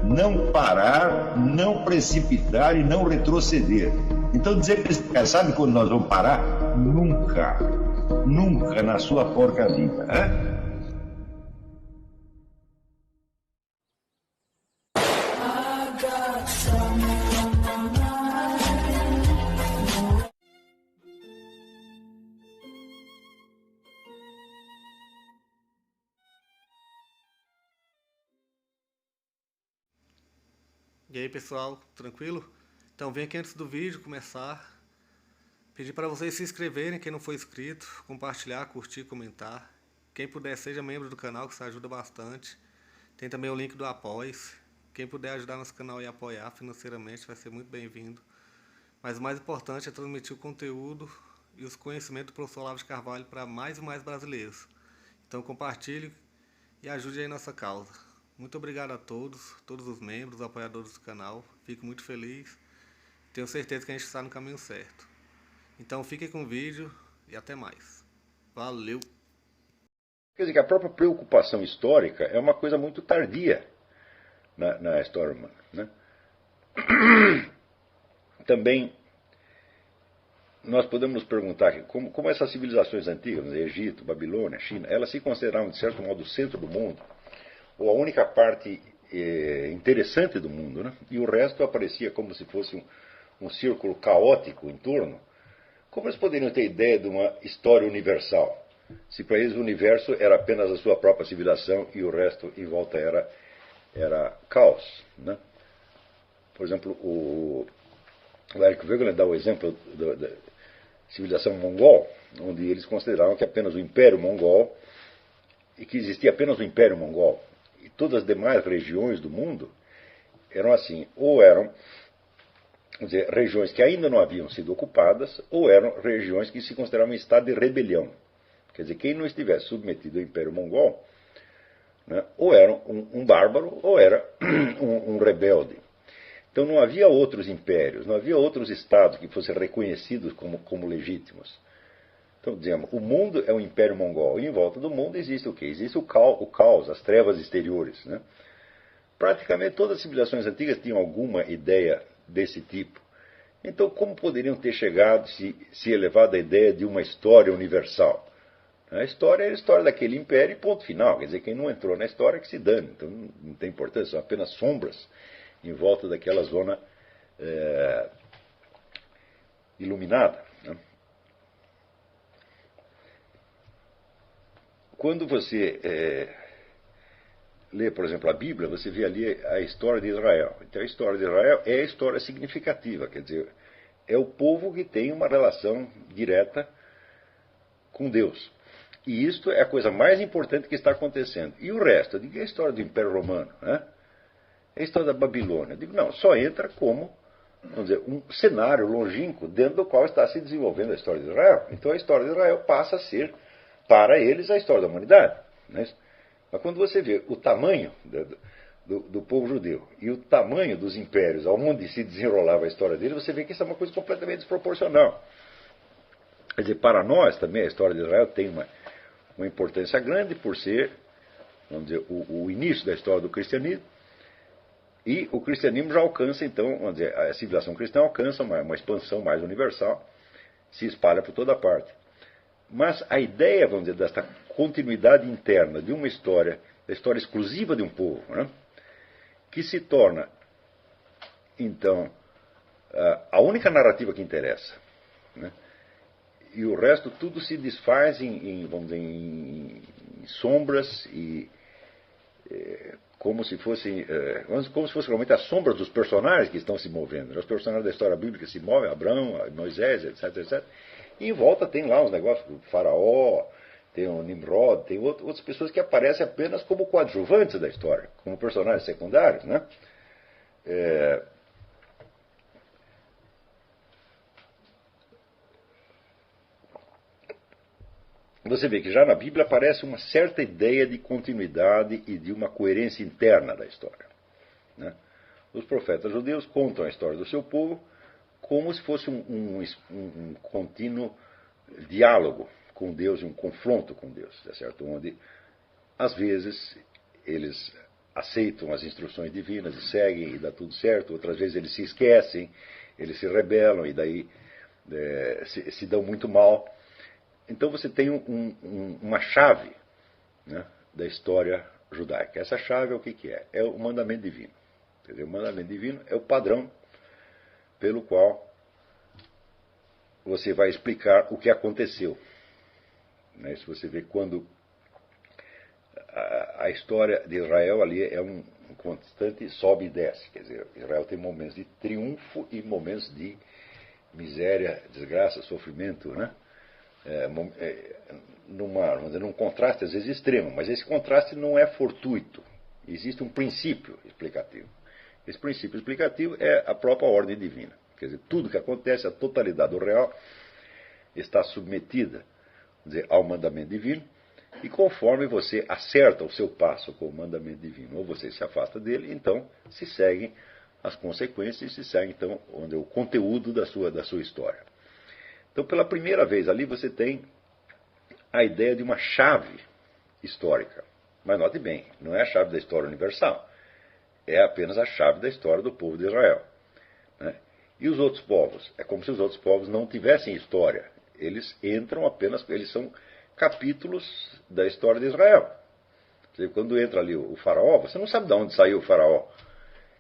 não parar, não precipitar e não retroceder. Então dizer para esse cara, sabe quando nós vamos parar? Nunca. Nunca na sua porca vida. Né? E aí pessoal, tranquilo? Então vem aqui antes do vídeo começar, pedir para vocês se inscreverem, quem não for inscrito, compartilhar, curtir, comentar. Quem puder seja membro do canal, que isso ajuda bastante. Tem também o link do Apoia-se. Quem puder ajudar nosso canal e apoiar financeiramente vai ser muito bem-vindo. Mas o mais importante é transmitir o conteúdo e os conhecimentos do professor Olavo de Carvalho para mais e mais brasileiros. Então compartilhe e ajude aí nossa causa. Muito obrigado a todos os membros, apoiadores do canal. Fico muito feliz. Tenho certeza que a gente está no caminho certo. Então fiquem com o vídeo e até mais. Valeu! Quer dizer que a própria preocupação histórica é uma coisa muito tardia na história humana. Né? Também nós podemos nos perguntar como essas civilizações antigas, Egito, Babilônia, China, elas se consideravam de certo modo o centro do mundo, ou a única parte interessante do mundo, né? E o resto aparecia como se fosse um círculo caótico em torno. Como eles poderiam ter ideia de uma história universal, se para eles o universo era apenas a sua própria civilização e o resto em volta era caos? Né? Por exemplo, o Eric Wegener dá o exemplo da civilização mongol, onde eles consideravam que apenas o Império Mongol, e que existia apenas o Império Mongol, e todas as demais regiões do mundo eram assim, ou eram, vamos dizer, regiões que ainda não haviam sido ocupadas, ou eram regiões que se consideravam em estado de rebelião. Quer dizer, quem não estivesse submetido ao Império Mongol, né, ou era um bárbaro, ou era um rebelde. Então não havia outros impérios, não havia outros estados que fossem reconhecidos como legítimos. Então, dizemos, o mundo é um império mongol, e em volta do mundo existe o quê? Existe o caos, as trevas exteriores. Né? Praticamente todas as civilizações antigas tinham alguma ideia desse tipo. Então, como poderiam ter chegado, se elevado à ideia de uma história universal? A história é a história daquele império e ponto final. Quer dizer, quem não entrou na história é que se dane. Então, não tem importância, são apenas sombras em volta daquela zona iluminada. Né? Quando você lê, por exemplo, a Bíblia, você vê ali a história de Israel. Então a história de Israel é a história significativa, quer dizer, é o povo que tem uma relação direta com Deus. E isto é a coisa mais importante que está acontecendo. E o resto? Eu digo, é a história do Império Romano, né? É a história da Babilônia. Eu digo, não, só entra como, vamos dizer, um cenário longínquo dentro do qual está se desenvolvendo a história de Israel. Então a história de Israel passa a ser, para eles, a história da humanidade. Né? Mas quando você vê o tamanho do povo judeu e o tamanho dos impérios onde se desenrolava a história dele, você vê que isso é uma coisa completamente desproporcional. Quer dizer, para nós também a história de Israel tem uma importância grande por ser, vamos dizer, o início da história do cristianismo, e o cristianismo já alcança, então, vamos dizer, a civilização cristã alcança uma expansão mais universal, se espalha por toda parte. Mas a ideia, vamos dizer, desta continuidade interna de uma história, da história exclusiva de um povo, né, que se torna, então, a única narrativa que interessa, né, e o resto tudo se desfaz vamos dizer, em sombras e como se fossem realmente as sombras dos personagens que estão se movendo. Os personagens da história bíblica se movem, Abraão, Moisés, etc, etc. E em volta tem lá uns negócios, o faraó, tem o Nimrod, tem outras pessoas que aparecem apenas como coadjuvantes da história, como personagens secundários, né? Você vê que já na Bíblia aparece uma certa ideia de continuidade e de uma coerência interna da história. Né? Os profetas judeus contam a história do seu povo como se fosse um contínuo diálogo com Deus e um confronto com Deus, tá certo? Onde, às vezes, eles aceitam as instruções divinas e seguem e dá tudo certo. Outras vezes eles se esquecem, eles se rebelam e daí se dão muito mal. Então você tem uma chave, né, da história judaica. Essa chave é o que é? É o mandamento divino. Quer dizer, o mandamento divino é o padrão pelo qual você vai explicar o que aconteceu. Né? Se você vê quando a história de Israel ali é um constante sobe e desce. Quer dizer, Israel tem momentos de triunfo e momentos de miséria, desgraça, sofrimento, né? Num contraste às vezes extremo, mas esse contraste não é fortuito. Existe um princípio explicativo. Esse princípio explicativo é a própria ordem divina. Quer dizer, tudo que acontece, a totalidade do real, está submetida, quer dizer, ao mandamento divino, e conforme você acerta o seu passo com o mandamento divino, ou você se afasta dele, então se seguem as consequências e se segue então o conteúdo da sua história. Então, pela primeira vez ali, você tem a ideia de uma chave histórica. Mas note bem, não é a chave da história universal. É apenas a chave da história do povo de Israel. Né? E os outros povos? É como se os outros povos não tivessem história. Eles entram apenas, eles são capítulos da história de Israel. Quer dizer, quando entra ali o faraó, você não sabe de onde saiu o faraó.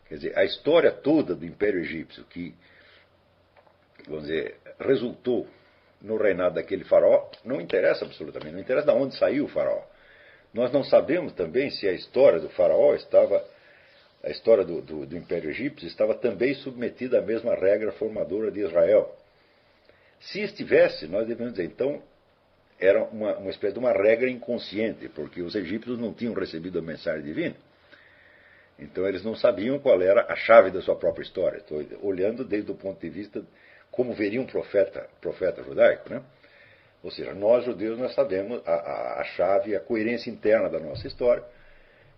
Quer dizer, a história toda do Império Egípcio, que, vamos dizer, resultou no reinado daquele faraó, não interessa absolutamente, não interessa de onde saiu o faraó. Nós não sabemos também se a história do faraó estava, a história do Império Egípcio estava também submetida à mesma regra formadora de Israel. Se estivesse, nós devemos dizer, então, era uma espécie de uma regra inconsciente, porque os egípcios não tinham recebido a mensagem divina. Então eles não sabiam qual era a chave da sua própria história. Estou olhando desde o ponto de vista como veria um profeta judaico, né? Ou seja, nós judeus nós sabemos a chave, a coerência interna da nossa história,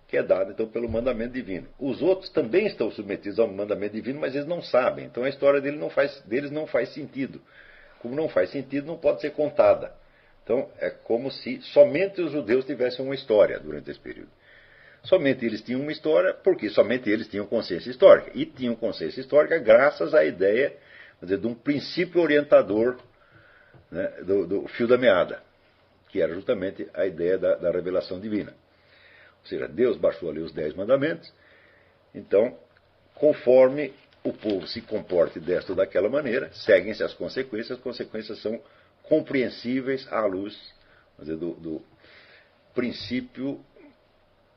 que é dada então pelo mandamento divino. Os outros também estão submetidos ao mandamento divino, mas eles não sabem. Então a história deles não faz sentido. Como não faz sentido, não pode ser contada. Então é como se somente os judeus tivessem uma história durante esse período. Somente eles tinham uma história, porque somente eles tinham consciência histórica. E tinham consciência histórica graças à ideia, quer dizer, de um princípio orientador, né, do fio da meada, que era justamente a ideia da revelação divina. Ou seja, Deus baixou ali os 10 mandamentos, então, conforme o povo se comporte desta ou daquela maneira, seguem-se as consequências são compreensíveis à luz, quer dizer, do princípio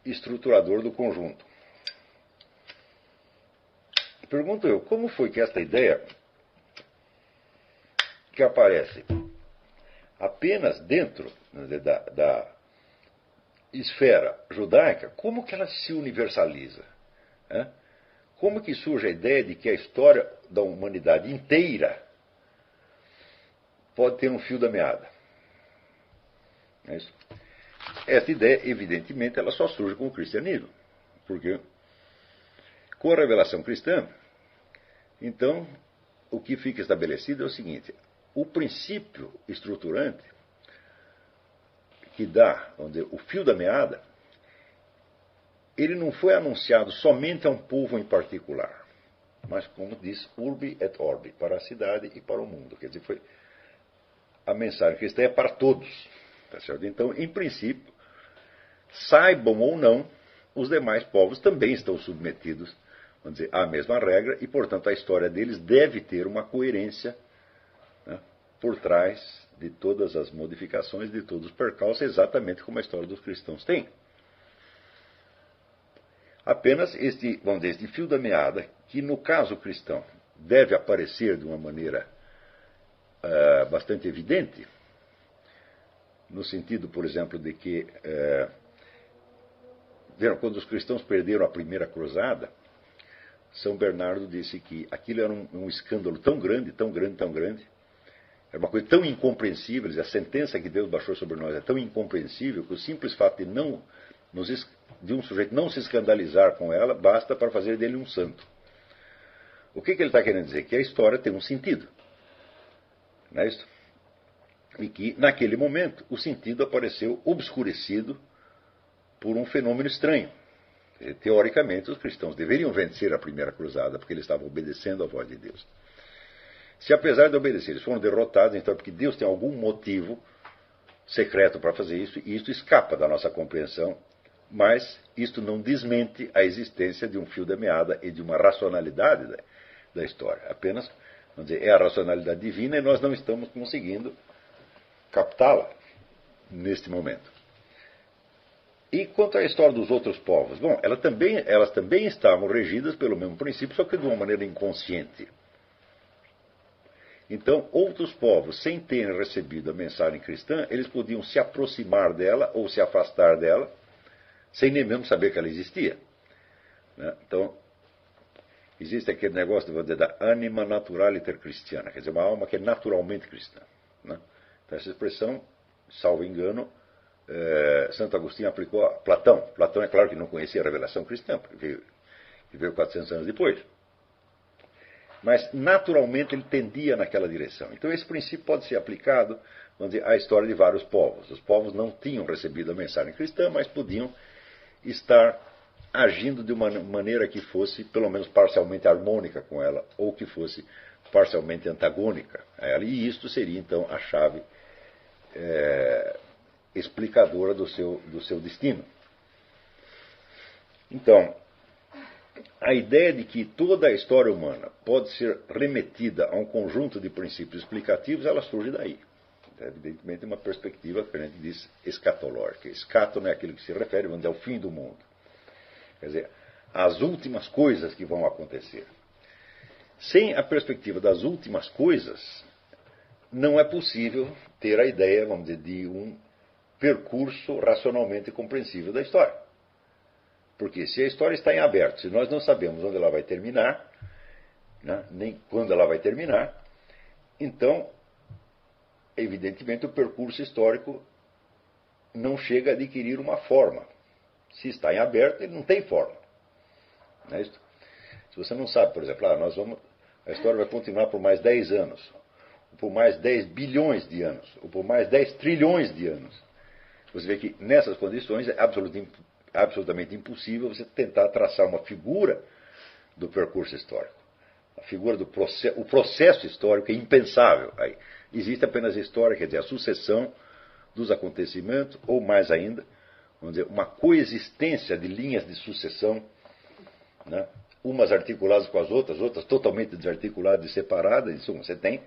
estruturador do conjunto. Pergunto eu, como foi que esta ideia, que aparece apenas dentro, né, da esfera judaica, como que ela se universaliza? Né? Como que surge a ideia de que a história da humanidade inteira pode ter um fio da meada? É isso? Essa ideia, evidentemente, ela só surge com o cristianismo. Porque com a revelação cristã, então, o que fica estabelecido é o seguinte: o princípio estruturante que dá, vamos dizer, o fio da meada, ele não foi anunciado somente a um povo em particular, mas, como diz, urbi et orbi, para a cidade e para o mundo. Quer dizer, a mensagem cristã é para todos. Tá certo? Então, em princípio, saibam ou não, os demais povos também estão submetidos, vamos dizer, à mesma regra, e, portanto, a história deles deve ter uma coerência, né, por trás de todas as modificações, de todos os percalços, exatamente como a história dos cristãos tem. Apenas vamos dizer, este fio da meada, que no caso cristão deve aparecer de uma maneira bastante evidente, no sentido, por exemplo, de que, quando os cristãos perderam a primeira cruzada, São Bernardo disse que aquilo era um escândalo tão grande, tão grande, tão grande, era uma coisa tão incompreensível, a sentença que Deus baixou sobre nós é tão incompreensível que o simples fato de um sujeito não se escandalizar com ela basta para fazer dele um santo. O que ele está querendo dizer? Que a história tem um sentido. Não é isso? E que, naquele momento, o sentido apareceu obscurecido por um fenômeno estranho. Teoricamente, os cristãos deveriam vencer a primeira cruzada, porque eles estavam obedecendo à voz de Deus. Se apesar de obedecer, eles foram derrotados, então é porque Deus tem algum motivo secreto para fazer isso, e isso escapa da nossa compreensão, mas isto não desmente a existência de um fio da meada e de uma racionalidade da história. Apenas, vamos dizer, é a racionalidade divina e nós não estamos conseguindo captá-la neste momento. E quanto à história dos outros povos? Bom, elas também estavam regidas pelo mesmo princípio, só que de uma maneira inconsciente. Então, outros povos, sem terem recebido a mensagem cristã, eles podiam se aproximar dela ou se afastar dela, sem nem mesmo saber que ela existia. Né? Então, existe aquele negócio, vou dizer, da anima naturaliter cristiana, quer dizer, uma alma que é naturalmente cristã. Né? Então, essa expressão, salvo engano, Santo Agostinho aplicou a Platão. Platão, é claro que não conhecia a revelação cristã, porque veio 400 anos depois. Mas, naturalmente, ele tendia naquela direção. Então, esse princípio pode ser aplicado, vamos dizer, à história de vários povos. Os povos não tinham recebido a mensagem cristã, mas podiam estar agindo de uma maneira que fosse, pelo menos, parcialmente harmônica com ela, ou que fosse parcialmente antagônica a ela. E isto seria, então, a chave explicadora do seu destino. Então, a ideia de que toda a história humana pode ser remetida a um conjunto de princípios explicativos, ela surge daí. É, evidentemente, uma perspectiva que a gente diz escatológica. Escato não é aquilo que se refere, vamos dizer, ao fim do mundo. Quer dizer, às últimas coisas que vão acontecer. Sem a perspectiva das últimas coisas, não é possível ter a ideia, vamos dizer, de um percurso racionalmente compreensível da história. Porque se a história está em aberto, se nós não sabemos onde ela vai terminar, né, nem quando ela vai terminar, então, evidentemente, o percurso histórico não chega a adquirir uma forma. Se está em aberto, ele não tem forma. Não é isso? Se você não sabe, por exemplo, a história vai continuar por mais 10 anos, ou por mais 10 bilhões de anos, ou por mais 10 trilhões de anos. Você vê que nessas condições é absolutamente impossível você tentar traçar uma figura do percurso histórico. A figura do processo histórico é impensável. Aí existe apenas a história, quer dizer, a sucessão dos acontecimentos, ou mais ainda, vamos dizer, uma coexistência de linhas de sucessão, né? Umas articuladas com as outras totalmente desarticuladas e separadas. Em suma, você tem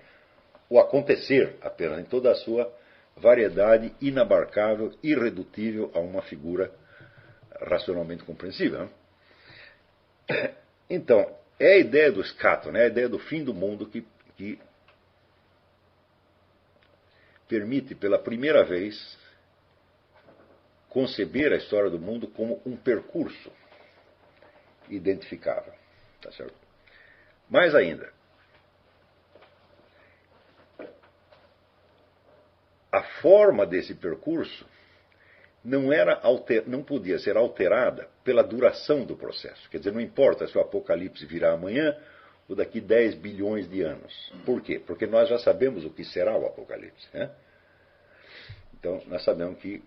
o acontecer apenas em toda a sua variedade inabarcável, irredutível a uma figura racionalmente compreensível. Né? Então, é a ideia do escato, né? A ideia do fim do mundo que permite, pela primeira vez, conceber a história do mundo como um percurso identificável. Tá certo? Mais ainda, a forma desse percurso não podia ser alterada pela duração do processo. Quer dizer, não importa se o Apocalipse virá amanhã ou daqui 10 bilhões de anos. Por quê? Porque nós já sabemos o que será o Apocalipse. Né? Então, nós sabemos que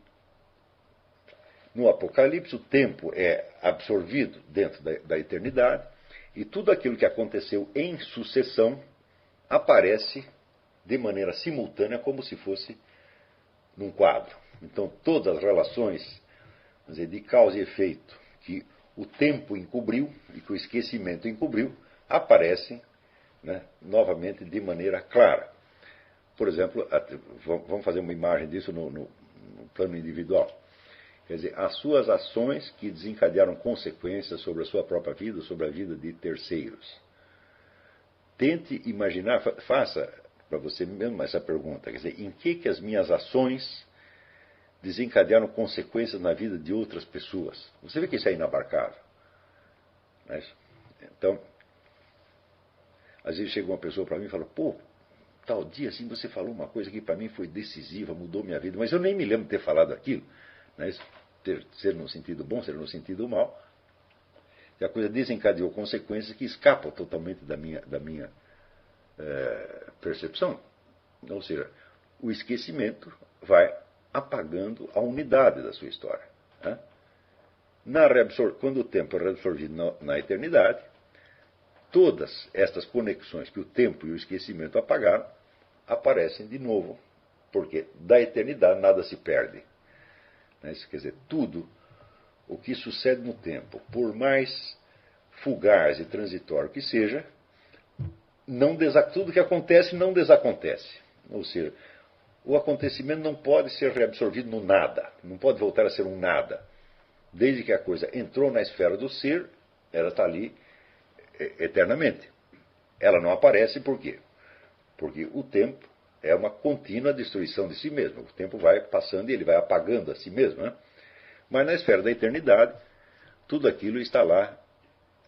no Apocalipse o tempo é absorvido dentro da eternidade e tudo aquilo que aconteceu em sucessão aparece de maneira simultânea como se fosse num quadro. Então, todas as relações, vamos dizer, de causa e efeito que o tempo encobriu e que o esquecimento encobriu, aparecem, né, novamente de maneira clara. Por exemplo, vamos fazer uma imagem disso no plano individual. Quer dizer, as suas ações que desencadearam consequências sobre a sua própria vida, sobre a vida de terceiros. Tente imaginar, faça para você mesmo essa pergunta, quer dizer, em que as minhas ações desencadearam consequências na vida de outras pessoas? Você vê que isso é inabarcável. Não é isso? Então, às vezes chega uma pessoa para mim e fala, pô, tal dia assim você falou uma coisa que para mim foi decisiva, mudou minha vida, mas eu nem me lembro de ter falado aquilo. Não é isso? Ser no sentido bom, ser no sentido mal. E a coisa desencadeou consequências que escapam totalmente da minha percepção. Ou seja, o esquecimento vai apagando a unidade da sua história. Né? Quando o tempo é reabsorvido na eternidade, todas estas conexões que o tempo e o esquecimento apagaram aparecem de novo, porque da eternidade nada se perde. Isso quer dizer, tudo o que sucede no tempo, por mais fugaz e transitório que seja, tudo que acontece não desacontece. Ou seja, o acontecimento não pode ser reabsorvido no nada, não pode voltar a ser um nada. Desde que a coisa entrou na esfera do ser, ela está ali eternamente. Ela não aparece por quê? Porque o tempo é uma contínua destruição de si mesmo. O tempo vai passando e ele vai apagando a si mesmo. Né? Mas na esfera da eternidade, tudo aquilo está lá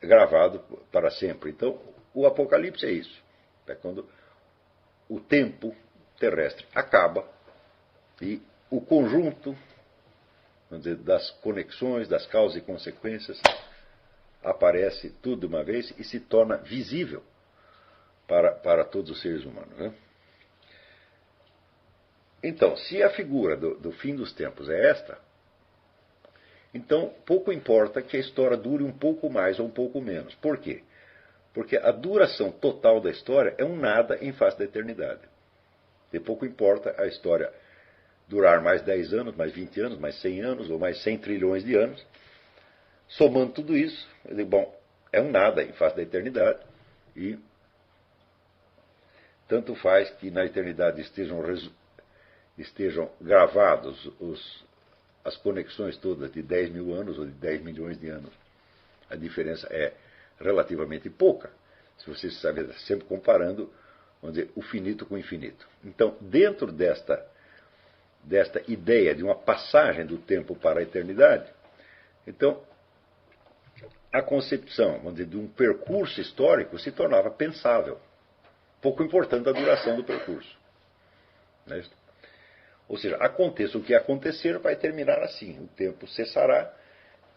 gravado para sempre. Então, o Apocalipse é isso. É quando o tempo terrestre acaba e o conjunto, vamos dizer, das conexões, das causas e consequências aparece tudo de uma vez e se torna visível para todos os seres humanos. Né? Então, se a figura do fim dos tempos é esta, então pouco importa que a história dure um pouco mais ou um pouco menos. Por quê? Porque a duração total da história é um nada em face da eternidade. E pouco importa a história durar mais 10 anos, mais 20 anos, mais 100 anos ou mais 100 trilhões de anos. Somando tudo isso, eu digo, bom, é um nada em face da eternidade e tanto faz que na eternidade estejam gravados as conexões todas de 10 mil anos ou de 10 milhões de anos. A diferença é relativamente pouca, se você sabe, sempre comparando, vamos dizer, o finito com o infinito. Então, dentro desta ideia de uma passagem do tempo para a eternidade, então, a concepção, vamos dizer, de um percurso histórico se tornava pensável, pouco importante a duração do percurso. Não é isso? Ou seja, aconteça o que acontecer, vai terminar assim. O tempo cessará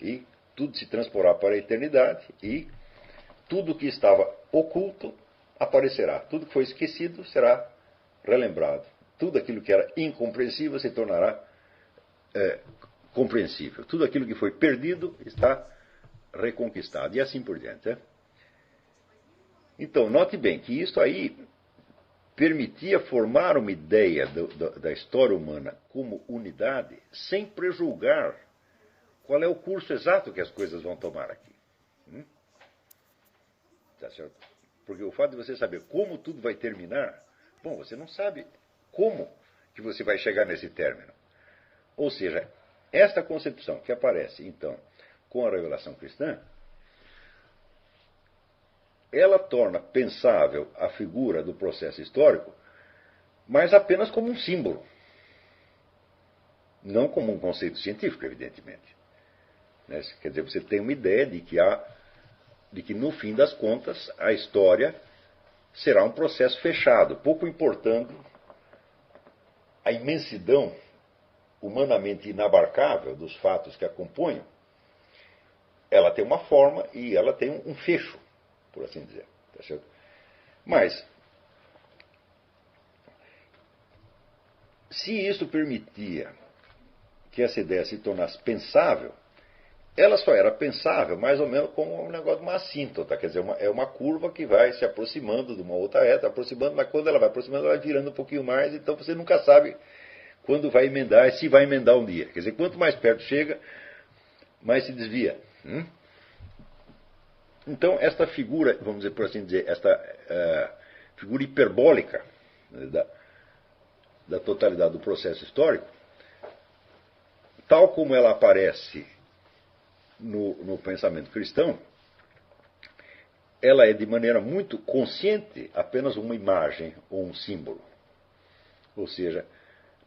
e tudo se transportará para a eternidade e tudo que estava oculto aparecerá. Tudo que foi esquecido será relembrado. Tudo aquilo que era incompreensível se tornará compreensível. Tudo aquilo que foi perdido está reconquistado. E assim por diante. Né? Então, note bem que isso aí permitia formar uma ideia da história humana como unidade, sem prejulgar qual é o curso exato que as coisas vão tomar aqui. Tá certo? Porque o fato de você saber como tudo vai terminar, bom, você não sabe como que você vai chegar nesse término. Ou seja, esta concepção que aparece, então, com a revelação cristã, ela torna pensável a figura do processo histórico, mas apenas como um símbolo. Não como um conceito científico, evidentemente. Né? Quer dizer, você tem uma ideia de que no fim das contas a história será um processo fechado, pouco importando a imensidão humanamente inabarcável dos fatos que a compõem. Ela tem uma forma e ela tem um fecho, por assim dizer. Tá certo? Mas, se isso permitia que essa ideia se tornasse pensável, ela só era pensável mais ou menos como um negócio de uma assíntota, quer dizer, é uma curva que vai se aproximando de uma outra reta, aproximando, mas quando ela vai aproximando, ela vai virando um pouquinho mais, então você nunca sabe quando vai emendar e se vai emendar um dia. Quer dizer, quanto mais perto chega, mais se desvia. Então, esta figura, vamos dizer por assim dizer, esta figura hiperbólica, né, da totalidade do processo histórico, tal como ela aparece no pensamento cristão, ela é de maneira muito consciente apenas uma imagem ou um símbolo. Ou seja,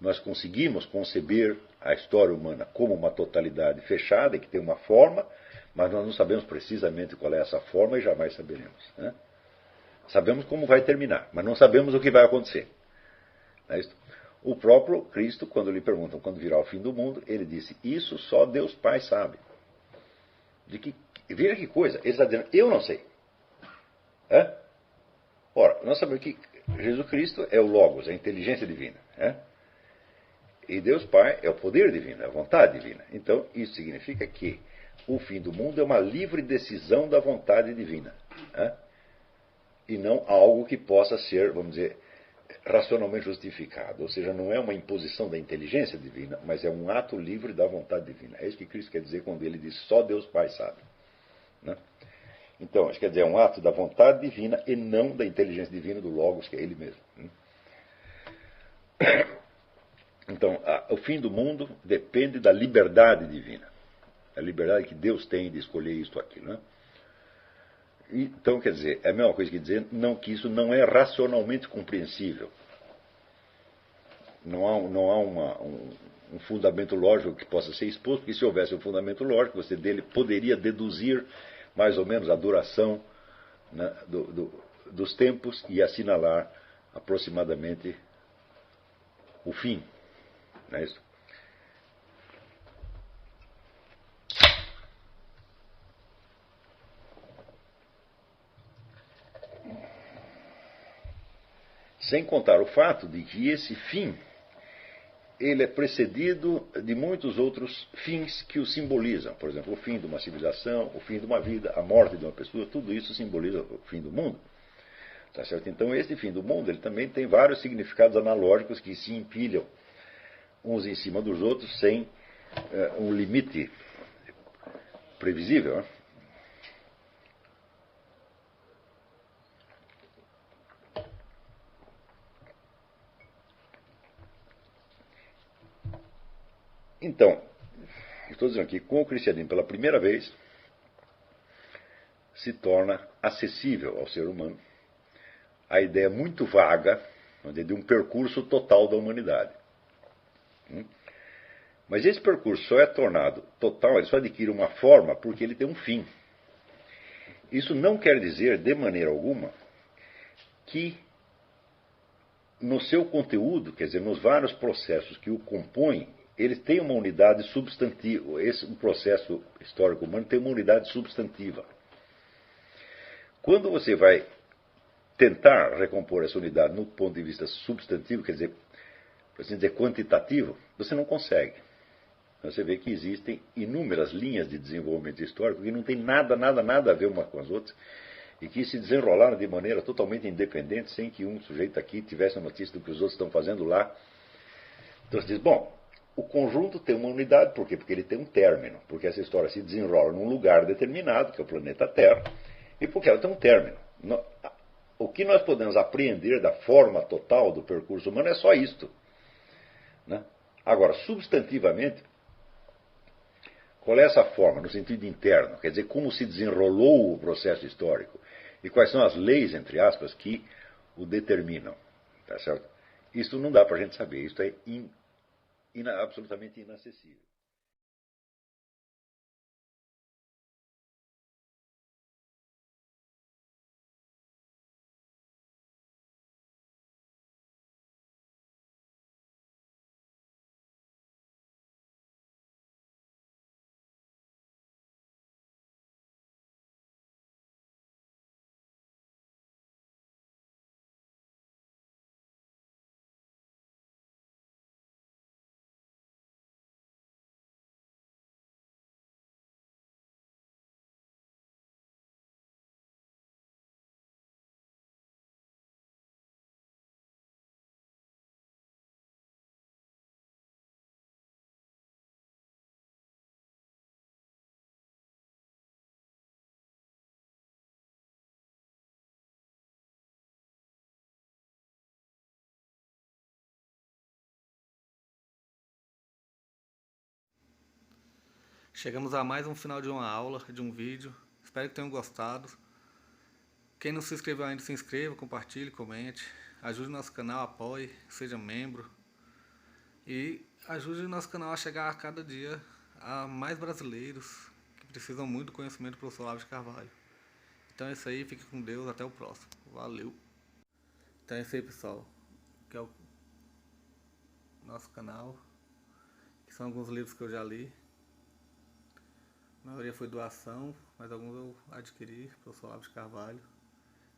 nós conseguimos conceber a história humana como uma totalidade fechada e que tem uma forma, mas nós não sabemos precisamente qual é essa forma e jamais saberemos. Né? Sabemos como vai terminar, mas não sabemos o que vai acontecer. Não é isso? O próprio Cristo, quando lhe perguntam quando virá o fim do mundo, ele disse, isso só Deus Pai sabe. Veja que coisa, ele está dizendo, eu não sei. Ora, nós sabemos que Jesus Cristo é o Logos, a inteligência divina. E Deus Pai é o poder divino, é a vontade divina. Então, isso significa que o fim do mundo é uma livre decisão da vontade divina, né? E não algo que possa ser, vamos dizer, racionalmente justificado. Ou seja, não é uma imposição da inteligência divina, mas é um ato livre da vontade divina. É isso que Cristo quer dizer quando ele diz só Deus Pai sabe, né? Então, isso quer dizer, é um ato da vontade divina e não da inteligência divina do Logos, que é ele mesmo, né? Então, o fim do mundo depende da liberdade divina. A liberdade que Deus tem de escolher isto ou aquilo, né? Então, quer dizer, é a mesma coisa que dizer que isso não é racionalmente compreensível. Não há um fundamento lógico que possa ser exposto, porque se houvesse um fundamento lógico, você dele poderia deduzir mais ou menos a duração, né, dos tempos e assinalar aproximadamente o fim. Não é isso? Sem contar o fato de que esse fim ele é precedido de muitos outros fins que o simbolizam. Por exemplo, o fim de uma civilização, o fim de uma vida, a morte de uma pessoa, tudo isso simboliza o fim do mundo. Tá certo? Então, esse fim do mundo ele também tem vários significados analógicos que se empilham uns em cima dos outros sem um limite previsível, né? Então, estou dizendo aqui, com o cristianismo, pela primeira vez, se torna acessível ao ser humano a ideia muito vaga de um percurso total da humanidade. Mas esse percurso só é tornado total, ele só adquire uma forma porque ele tem um fim. Isso não quer dizer, de maneira alguma, que no seu conteúdo, quer dizer, nos vários processos que o compõem, eles têm uma unidade substantiva. Um processo histórico humano tem uma unidade substantiva. Quando você vai tentar recompor essa unidade no ponto de vista substantivo, quer dizer, por assim dizer, quantitativo, você não consegue. Você vê que existem inúmeras linhas de desenvolvimento histórico que não tem nada a ver umas com as outras e que se desenrolaram de maneira totalmente independente, sem que um sujeito aqui tivesse a notícia do que os outros estão fazendo lá. Então você diz, bom, o conjunto tem uma unidade, por quê? Porque ele tem um término, porque essa história se desenrola num lugar determinado, que é o planeta Terra, e porque ela tem um término. O que nós podemos apreender da forma total do percurso humano é só isto, né? Agora, substantivamente, qual é essa forma, no sentido interno? Quer dizer, como se desenrolou o processo histórico e quais são as leis, entre aspas, que o determinam. Tá certo? Isso não dá para a gente saber, isso é absolutamente inacessível. Chegamos a mais um final de uma aula, de um vídeo. Espero que tenham gostado. Quem não se inscreveu ainda, se inscreva, compartilhe, comente. Ajude o nosso canal, apoie, seja membro. E ajude o nosso canal a chegar a cada dia a mais brasileiros que precisam muito do conhecimento do professor Olavo de Carvalho. Então é isso aí, fique com Deus, até o próximo. Valeu! Então é isso aí, pessoal. Que é o nosso canal. Que são alguns livros que eu já li. A maioria foi doação, mas alguns eu adquiri, professor Olavo de Carvalho.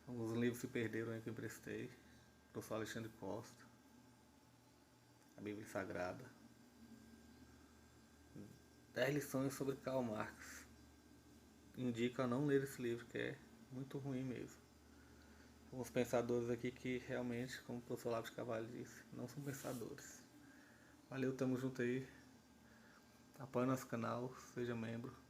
Alguns livros se perderam aí que eu emprestei, professor Alexandre Costa, a Bíblia Sagrada. 10 lições sobre Karl Marx. indico a não ler esse livro, que é muito ruim mesmo. Uns pensadores aqui que realmente, como o professor Olavo de Carvalho disse, não são pensadores. Valeu, tamo junto aí. Apoie nosso canal, seja membro.